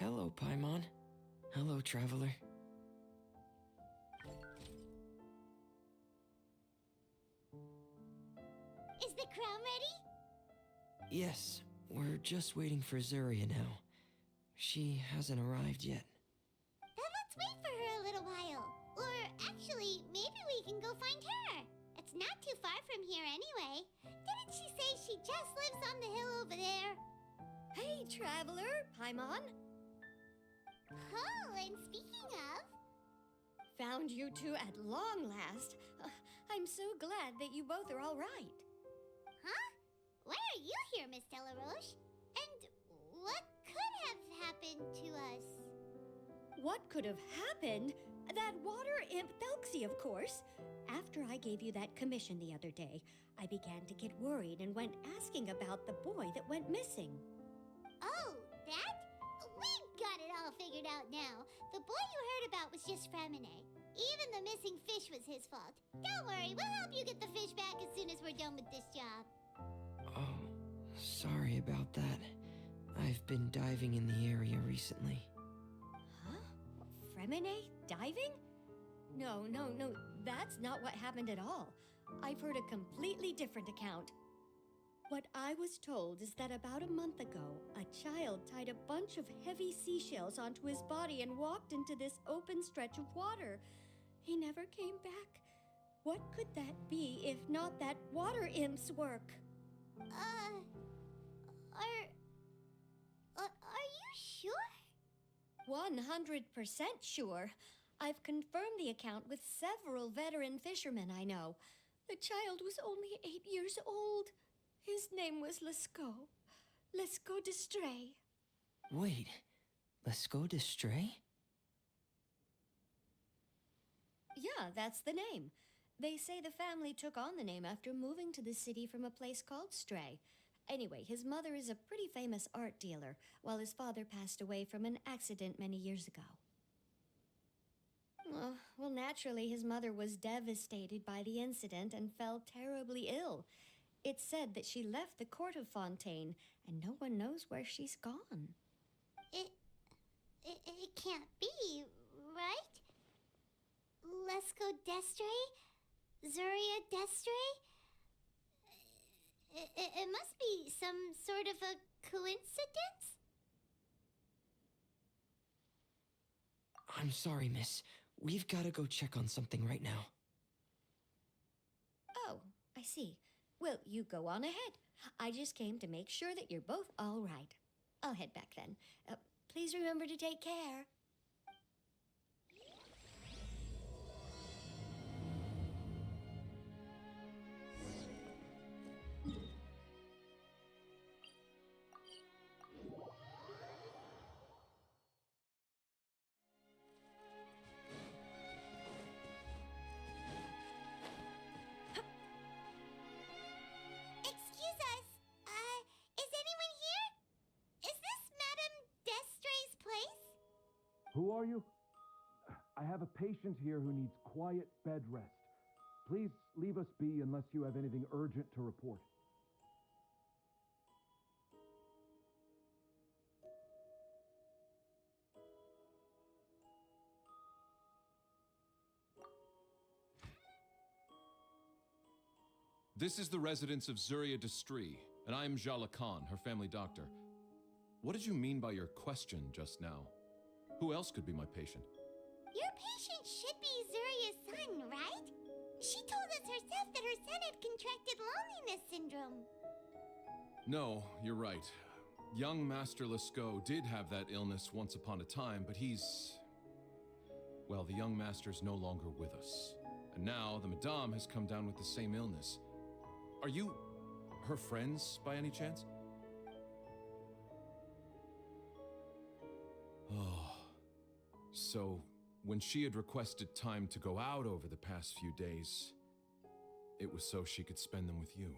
Hello, Paimon. Hello, traveler. Is the crown ready? Yes, we're just waiting for Zuria now. She hasn't arrived yet. Then let's wait for her a little while. Or actually, maybe we can go find her. It's not too far from here anyway. Didn't she say she just lives on the hill over there? Hey, traveler, Paimon. Oh, and speaking of... Found you two at long last. I'm so glad that you both are all right. Huh? Why are you here, Miss Delaroche? And what could have happened to us? What could have happened? That water imp Thelxie, of course. After I gave you that commission the other day, I began to get worried and went asking about the boy that went missing. Oh, that? We've got it all figured out now. The boy you heard about was just Fremine. Even the missing fish was his fault. Don't worry, we'll help you get the fish back as soon as we're done with this job. Oh, sorry about that. I've been diving in the area recently. Huh? Fremine diving? No, that's not what happened at all. I've heard a completely different account. What I was told is that about a month ago, a child tied a bunch of heavy seashells onto his body and walked into this open stretch of water. He never came back. What could that be if not that water imp's work? Are you sure? 100% sure. I've confirmed the account with several veteran fishermen I know. The child was only 8 years old. His name was Lescaut. Lescaut de Stray. Wait, let's go to Stray? Yeah, that's the name. They say the family took on the name after moving to the city from a place called Stray. Anyway, his mother is a pretty famous art dealer, while his father passed away from an accident many years ago. Well, naturally, his mother was devastated by the incident and fell terribly ill. It's said that she left the court of Fontaine, and no one knows where she's gone. It can't be, right? Lescaut d'Estray? Zuria d'Estray? It must be some sort of a coincidence? I'm sorry, miss. We've got to go check on something right now. Oh, I see. Well, you go on ahead. I just came to make sure that you're both all right. I'll head back then. Please remember to take care. Excuse us. Is anyone here? Is this Madame d'Estray's place? Who are you? I have a patient here who needs quiet bed rest. Please leave us be unless you have anything urgent to report. This is the residence of Zuria d'Estray, and I am Jala Khan, her family doctor. What did you mean by your question just now? Who else could be my patient? Your patient should be Zuria's son, right? She told us herself that her son had contracted loneliness syndrome. No, you're right. Young Master Lescaut did have that illness once upon a time, but well, the young master's no longer with us. And now the Madame has come down with the same illness. Are you her friends by any chance? Oh. So, when she had requested time to go out over the past few days, it was so she could spend them with you.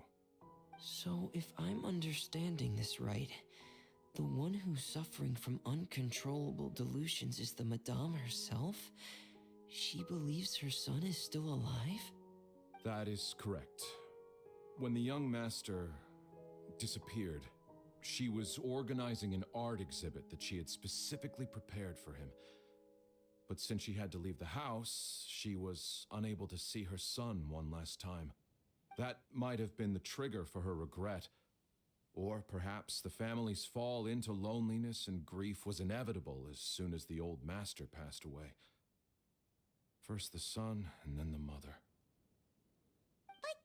So, if I'm understanding this right, the one who's suffering from uncontrollable delusions is the Madame herself? She believes her son is still alive? That is correct. When the young master disappeared, She was organizing an art exhibit that she had specifically prepared for him. But since she had to leave the house, she was unable to see her son one last time. That might have been the trigger for her regret. Or perhaps the family's fall into loneliness and grief was inevitable as soon as the old master passed away. First the son, and then the mother. But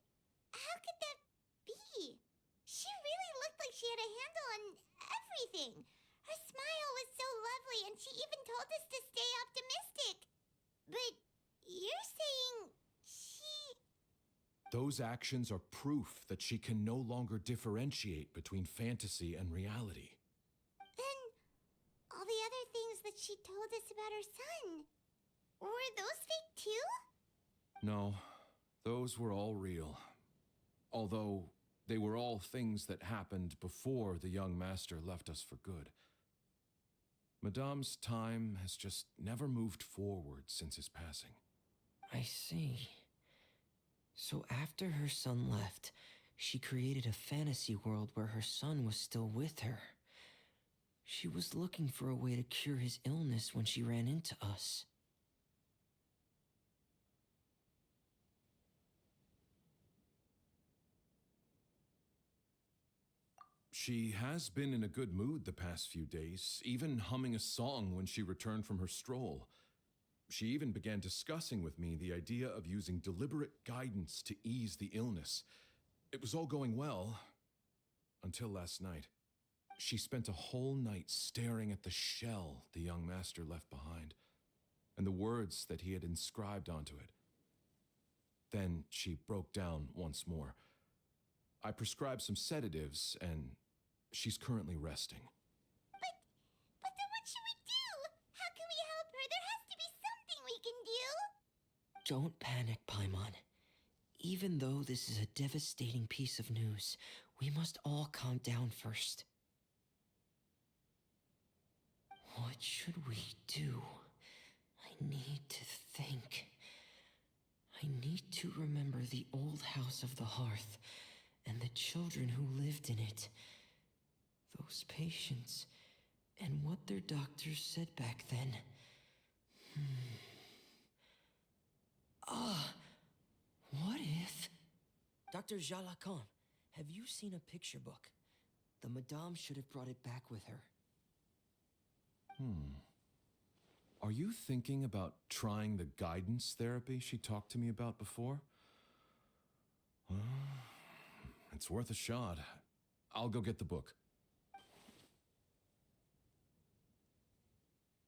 how could that be? She really looked like she had a handle on everything. Her smile was so lovely, and she even told us to stay optimistic. But you're saying she... Those actions are proof that she can no longer differentiate between fantasy and reality. Then all the other things that she told us about her son, were those fake too? No, those were all real. Although they were all things that happened before the young master left us for good. Madame's time has just never moved forward since his passing. I see. So after her son left, she created a fantasy world where her son was still with her. She was looking for a way to cure his illness when she ran into us. She has been in a good mood the past few days, even humming a song when she returned from her stroll. She even began discussing with me the idea of using deliberate guidance to ease the illness. It was all going well, until last night. She spent a whole night staring at the shell the young master left behind, and the words that he had inscribed onto it. Then she broke down once more. I prescribed some sedatives, and she's currently resting. But then what should we do? How can we help her? There has to be something we can do. Don't panic, Paimon. Even though this is a devastating piece of news, we must all calm down first. What should we do? I need to think. I need to remember the old house of the hearth and the children who lived in it. Those patients and what their doctors said back then. What if... Dr. Jalacan, have you seen a picture book? The Madame should have brought it back with her. Are you thinking about trying the guidance therapy she talked to me about before? It's worth a shot. I'll go get the book.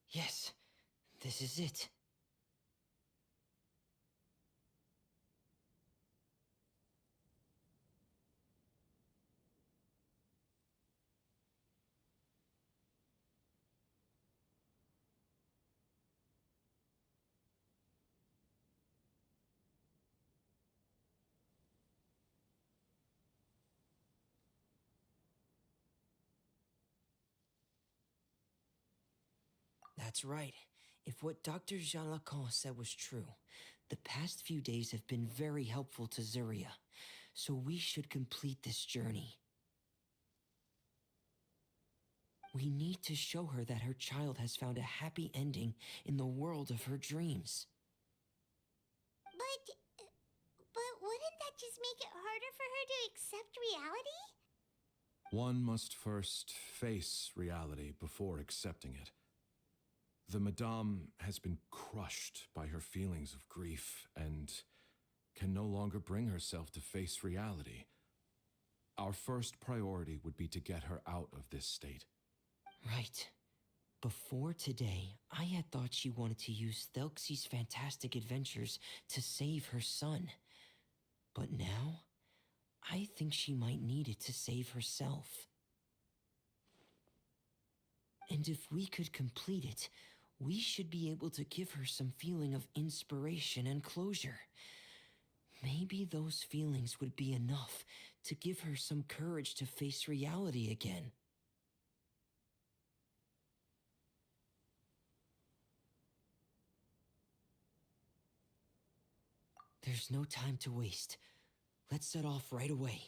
Yes, this is it. That's right. If what Dr. Jalacan said was true, the past few days have been very helpful to Zuria, so we should complete this journey. We need to show her that her child has found a happy ending in the world of her dreams. But wouldn't that just make it harder for her to accept reality? One must first face reality before accepting it. The Madame has been crushed by her feelings of grief and can no longer bring herself to face reality. Our first priority would be to get her out of this state. Right. Before today, I had thought she wanted to use Thelxie's fantastic adventures to save her son. But now, I think she might need it to save herself. And if we could complete it, we should be able to give her some feeling of inspiration and closure. Maybe those feelings would be enough to give her some courage to face reality again. There's no time to waste. Let's set off right away.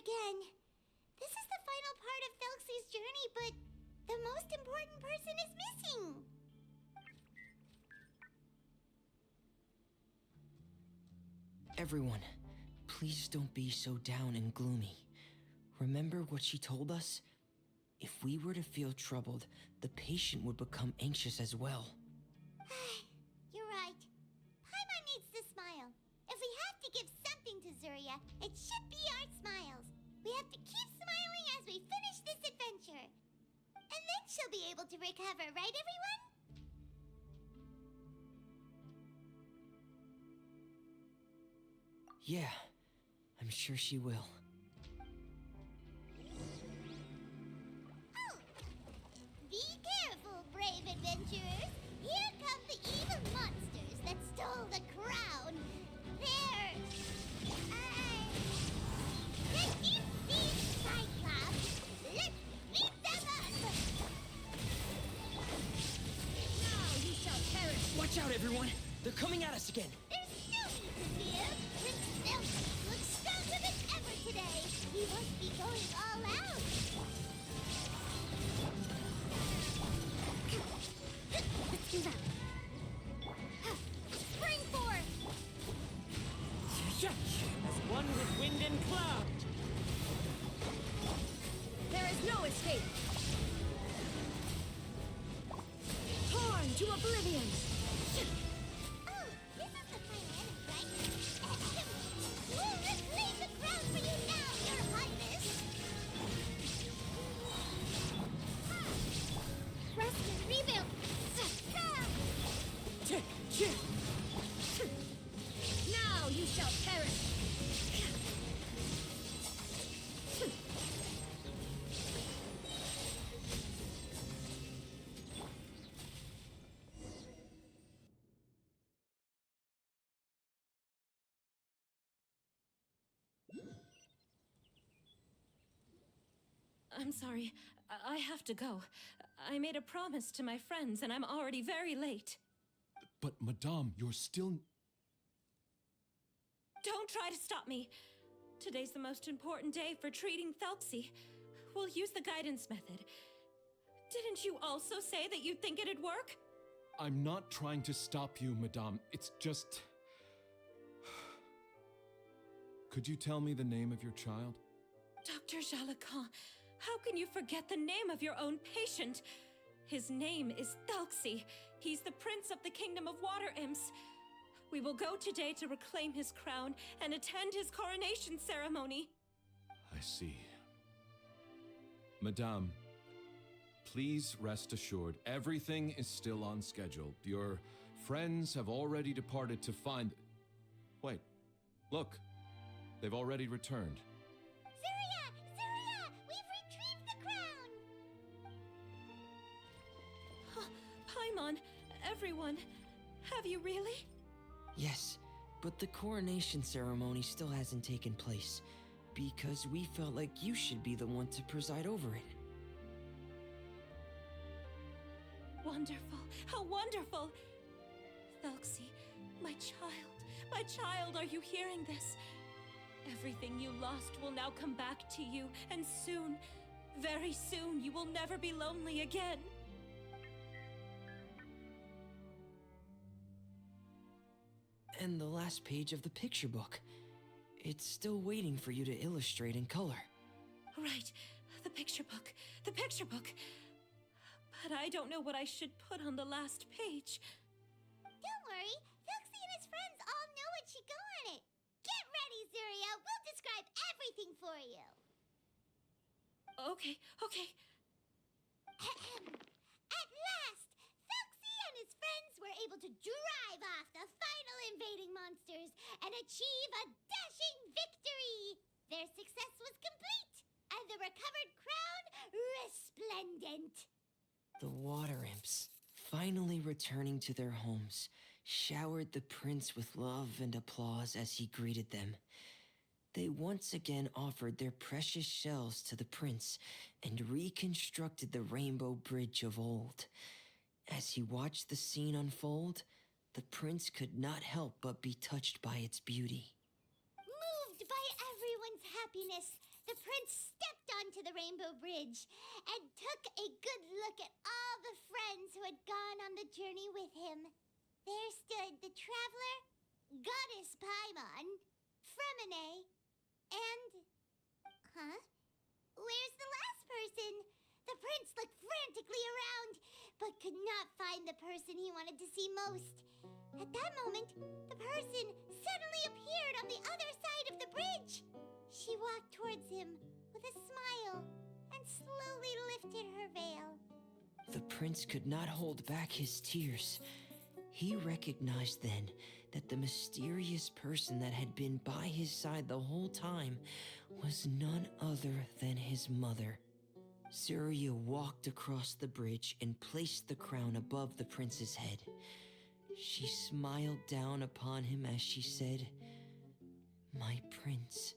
again. This is the final part of Thelxie's journey, but the most important person is missing. Everyone, please don't be so down and gloomy. Remember what she told us? If we were to feel troubled, the patient would become anxious as well. You're right. Paimon needs to smile. If we have to give something to Zuria, it should be our smiles. We have to keep smiling as we finish this adventure. And then she'll be able to recover, right, everyone? Yeah, I'm sure she will. Oh! Be careful, brave adventurers. Here come the evil monsters that stole the crown. They're... the deep-sea Cyclops. Let's beat them up! Now you shall perish! Watch out, everyone! They're coming at us again! There's no need to fear. Prince Thelxie looks stronger than ever today. He must be going all out. Let's do that. Spring forth! As one with wind and cloud. There is no escape! Torn to oblivion! Oh, this is the final enemy, right? We'll reclaim the crown for you now, Your Highness! Rest and rebuild! Now you shall perish! I'm sorry. I have to go. I made a promise to my friends, and I'm already very late. But, Madame, you're still... Don't try to stop me. Today's the most important day for treating Thelxie. We'll use the guidance method. Didn't you also say that you'd think it'd work? I'm not trying to stop you, Madame. It's just... Could you tell me the name of your child? Dr. Jalacan, how can you forget the name of your own patient? His name is Thelxie. He's the prince of the kingdom of water imps. We will go today to reclaim his crown and attend his coronation ceremony. I see. Madame, please rest assured, everything is still on schedule. Your friends have already departed to find... Wait, look. They've already returned. Zuria! Zuria! We've retrieved the crown! Paimon, everyone, have you really? Yes, but the coronation ceremony still hasn't taken place, because we felt like you should be the one to preside over it. Wonderful, how wonderful! Thelxie, my child, are you hearing this? Everything you lost will now come back to you, and soon, very soon, you will never be lonely again. And the last page of the picture book. It's still waiting for you to illustrate in color. Right, the picture book. But I don't know what I should put on the last page. Don't worry, Thelxie and his friends all know what should go on it. Get ready, Zuria. We'll describe everything for you. Okay. At last, Thelxie and his friends were able to drive off the final invading monsters and achieve a dashing victory. Their success was complete, and the recovered crown resplendent. The water imps, finally returning to their homes, showered the prince with love and applause as he greeted them. They once again offered their precious shells to the prince and reconstructed the rainbow bridge of old. As he watched the scene unfold, the prince could not help but be touched by its beauty. Moved by everyone's happiness, the prince stepped onto the Rainbow Bridge and took a good look at all the friends who had gone on the journey with him. There stood the traveler, Goddess Paimon, Fremine, and... Huh? Where's the last person? The prince looked frantically around, but could not find the person he wanted to see most. At that moment, the person suddenly appeared on the other side of the bridge. She walked towards him with a smile and slowly lifted her veil. The prince could not hold back his tears. He recognized then that the mysterious person that had been by his side the whole time was none other than his mother. Surya walked across the bridge and placed the crown above the prince's head. She smiled down upon him as she said, "My prince,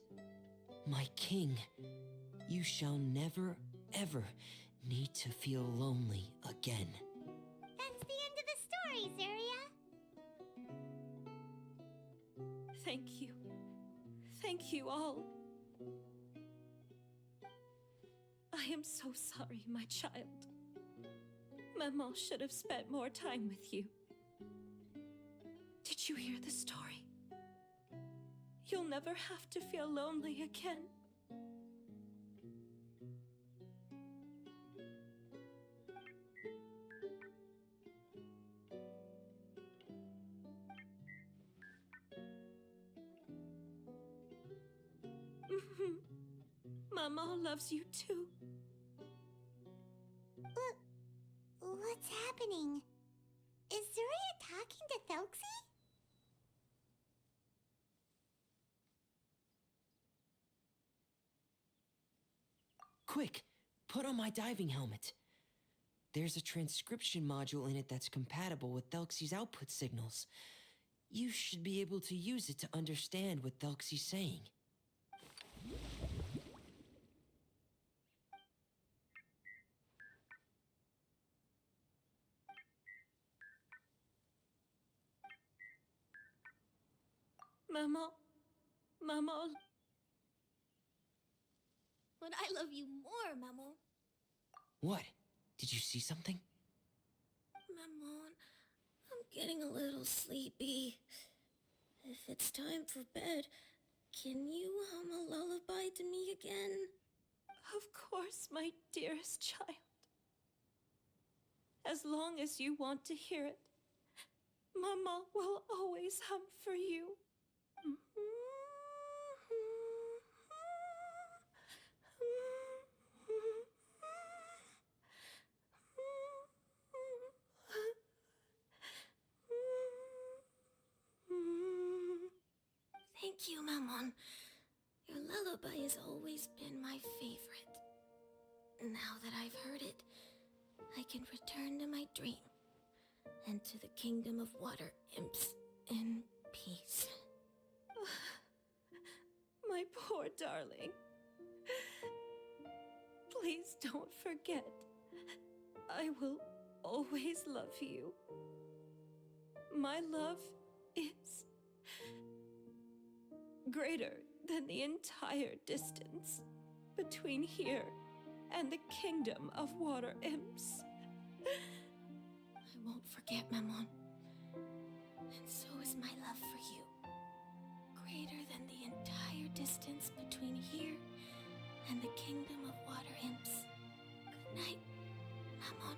my king, you shall never, ever need to feel lonely again." That's the end of the story, Surya. Thank you. Thank you all. I am so sorry, my child. Maman should have spent more time with you. Did you hear the story? You'll never have to feel lonely again. Mama loves you too. What's happening? Is Surya talking to Thelxie? Quick, put on my diving helmet. There's a transcription module in it that's compatible with Thelxie's output signals. You should be able to use it to understand what Thelxie's saying. Mama. But I love you more, Maman. What? Did you see something? Maman, I'm getting a little sleepy. If it's time for bed, can you hum a lullaby to me again? Of course, my dearest child. As long as you want to hear it, Mama will always hum for you. Thank you, Maman. Your lullaby has always been my favorite. Now that I've heard it, I can return to my dream and to the kingdom of water imps in peace. My poor darling. Please don't forget. I will always love you. My love is greater than the entire distance between here and the kingdom of water imps. I won't forget, Maman. And so is my love for you. Greater than the entire distance between here and the kingdom of water imps. Good night, Maman.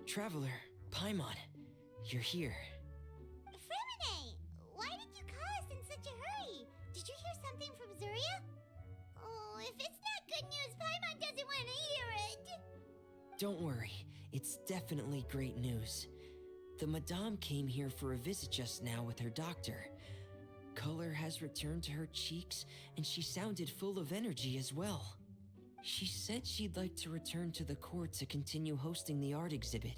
Traveler, Paimon, you're here. Fremine, why did you call us in such a hurry? Did you hear something from Surya? Oh, if it's not good news, Paimon doesn't want to hear it. Don't worry, it's definitely great news. The Madame came here for a visit just now with her doctor. Color has returned to her cheeks, and she sounded full of energy as well. She said she'd like to return to the court to continue hosting the art exhibit,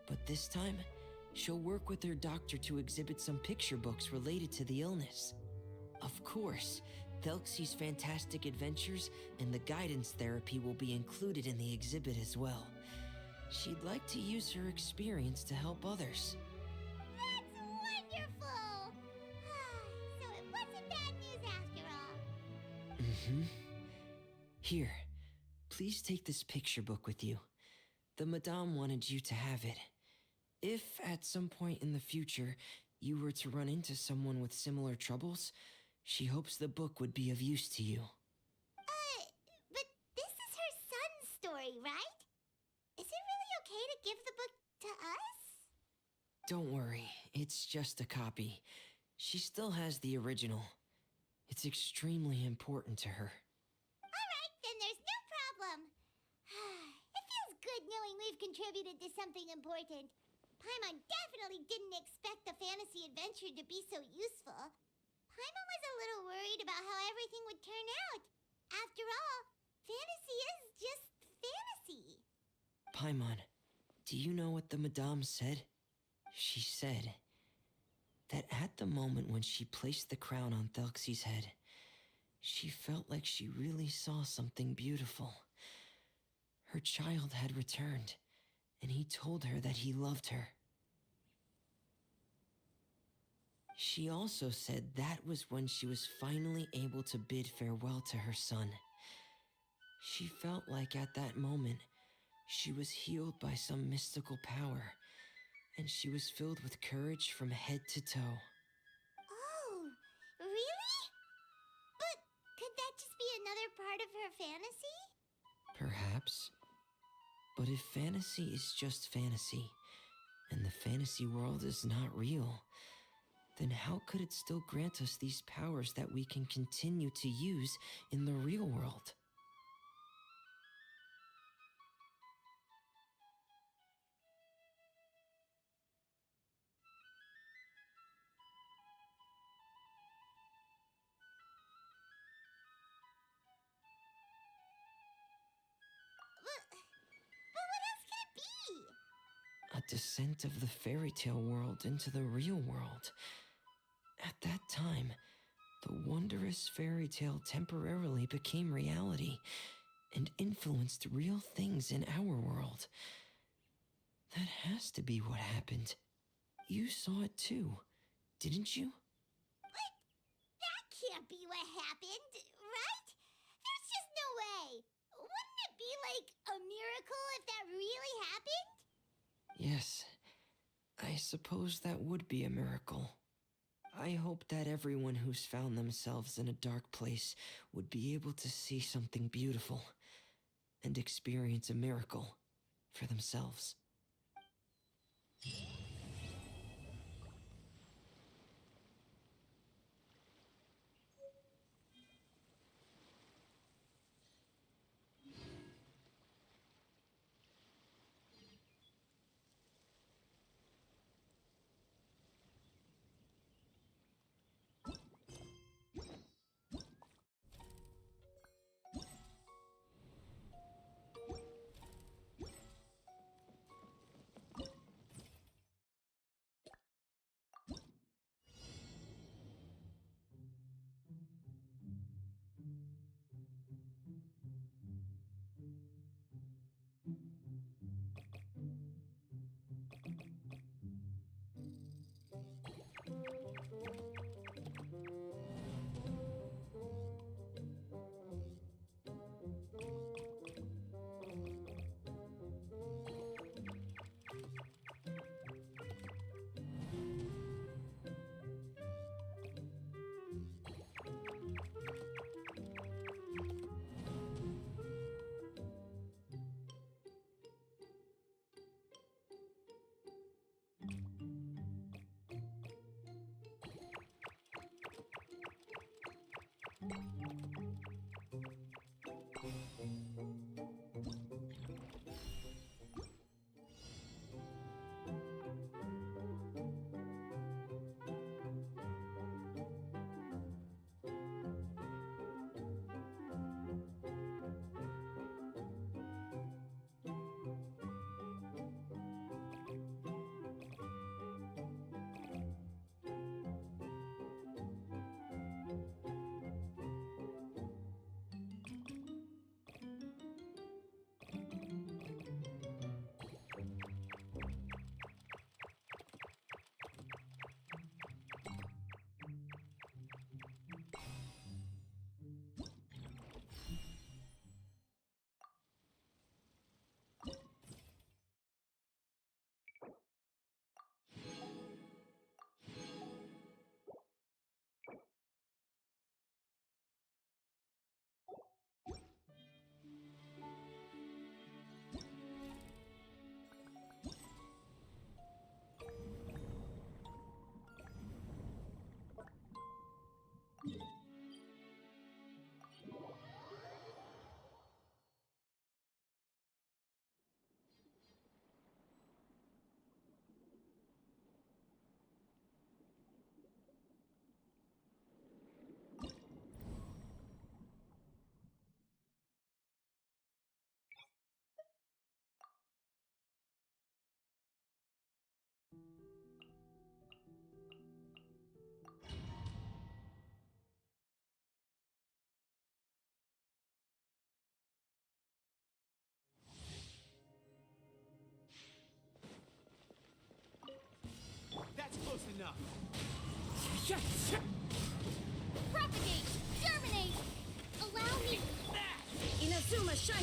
but this time, she'll work with her doctor to exhibit some picture books related to the illness. Of course, Thelxie's fantastic adventures and the guidance therapy will be included in the exhibit as well. She'd like to use her experience to help others. That's wonderful! So it wasn't bad news after all. Mm-hmm. Here, please take this picture book with you. The Madame wanted you to have it. If at some point in the future you were to run into someone with similar troubles, she hopes the book would be of use to you. But this is her son's story, right? Is it really okay to give the book to us? Don't worry, it's just a copy. She still has the original. It's extremely important to her. Alright, then there's no problem. It feels good knowing we've contributed to something important. Paimon definitely didn't expect the fantasy adventure to be so useful. Paimon was a little worried about how everything would turn out. After all, fantasy is just fantasy. Paimon, do you know what the Madame said? She said that at the moment when she placed the crown on Thelxie's head, she felt like she really saw something beautiful. Her child had returned, and he told her that he loved her. She also said that was when she was finally able to bid farewell to her son. She felt like at that moment, she was healed by some mystical power, and she was filled with courage from head to toe. Oh, really? But could that just be another part of her fantasy? Perhaps. But if fantasy is just fantasy, and the fantasy world is not real, then how could it still grant us these powers that we can continue to use in the real world? But what else could it be? A descent of the fairy tale world into the real world. At that time, the wondrous fairy tale temporarily became reality and influenced real things in our world. That has to be what happened. You saw it too, didn't you? But that can't be what happened, right? There's just no way. Wouldn't it be like a miracle if that really happened? Yes, I suppose that would be a miracle. I hope that everyone who's found themselves in a dark place would be able to see something beautiful and experience a miracle for themselves.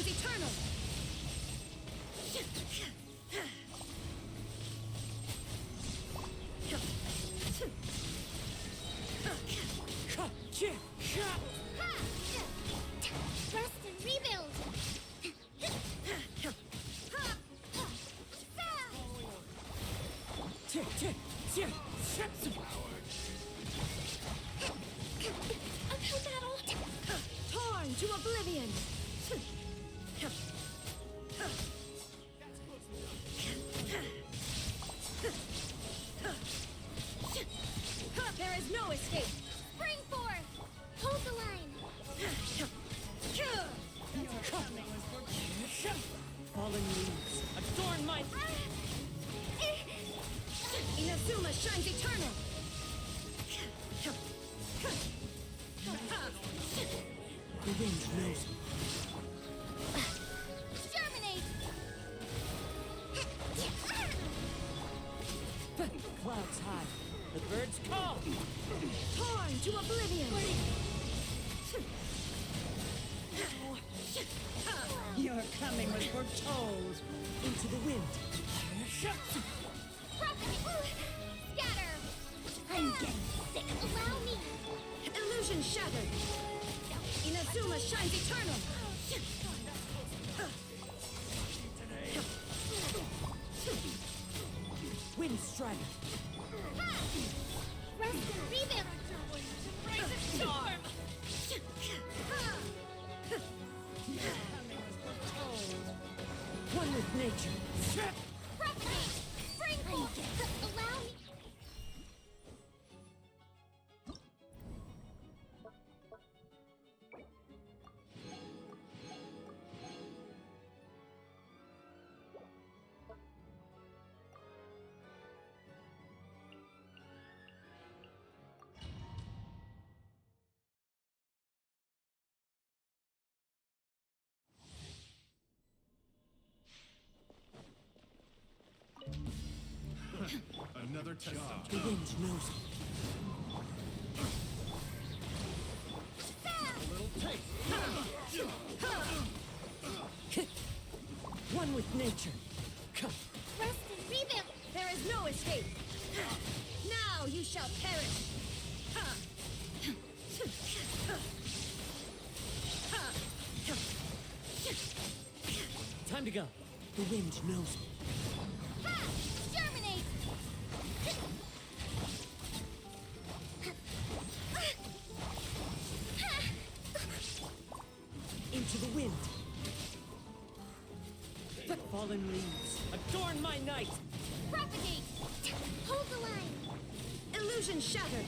shines eternal! Rest and rebuild! Okay, battle. Torn to oblivion! There is no escape! Spring forth! Hold the line! Fallen leaves, adorn my... Inazuma shines eternal! The wind knows me. Germinate! Clouds high, the birds call! Torn to oblivion! Your coming was foretold! Into the wind! Scatter! I'm getting sick. Allow me! Illusion shattered! Inazuma shines eternal! Wind strider! Rest and rebuild! Raise a storm! One with nature! Propagate! Spring forth! Allow me! Another job. The wind knows me. A little taste. One with nature. Rest and rebuild! There is no escape. Now you shall perish. Time to go. The wind knows me. Germinate! Into the wind. The fallen leaves adorn my night. Propagate! Hold the line! Illusion shattered.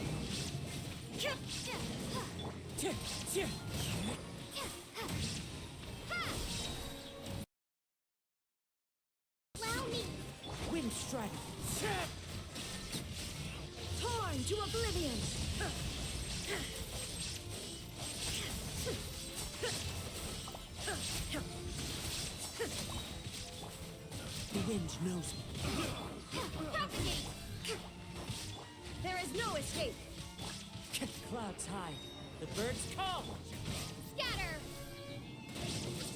Allow me! Wind strider. Torn to oblivion. The wind knows me. Propagate! There is no escape. Clouds high. The birds call. Scatter!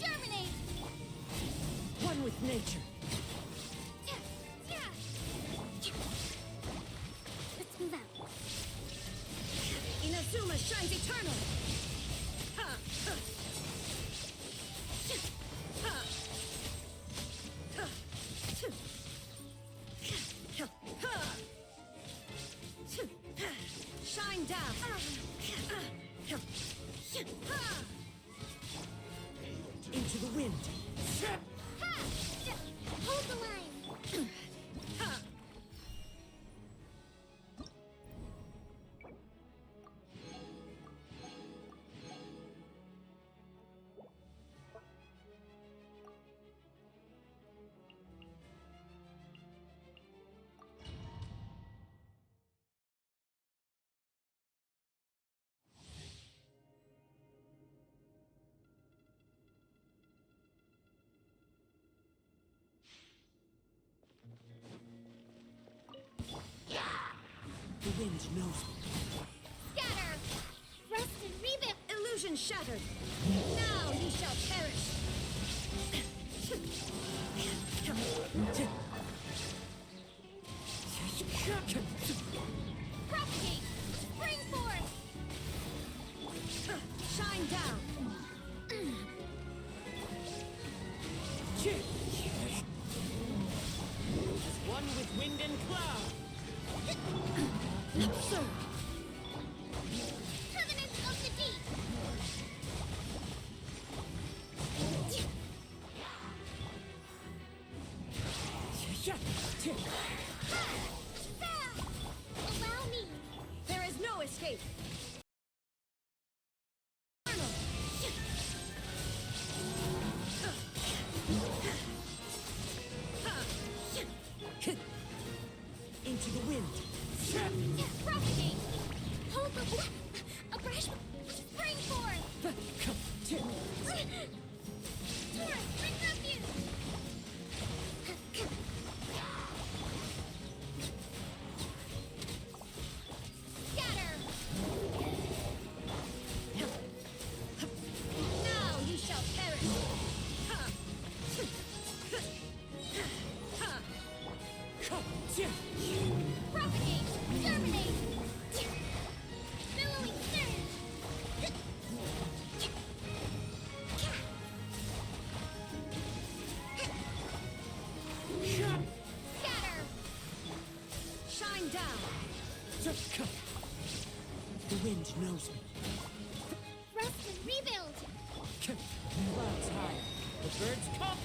Germinate! One with nature. Let's move out. Inazuma shines eternal. Shine down. Into the wind. Hold the line! The wind knows me. Scatter! Rest and rebuild! Illusion shattered. Now you shall perish. Propagate! Spring forth! Shine down! As one with wind and cloud. Covenant of the Deep! Allow me! There is no escape! Into the wind. Propagate! Hold the... Abrash... Spring forth! Taurus, bring refuge! Scatter! Now you shall perish! Propagate! Terminate! Billowing surge! Scatter! Shine down! The wind knows me. Rest and rebuild! Clouds high. The birds come.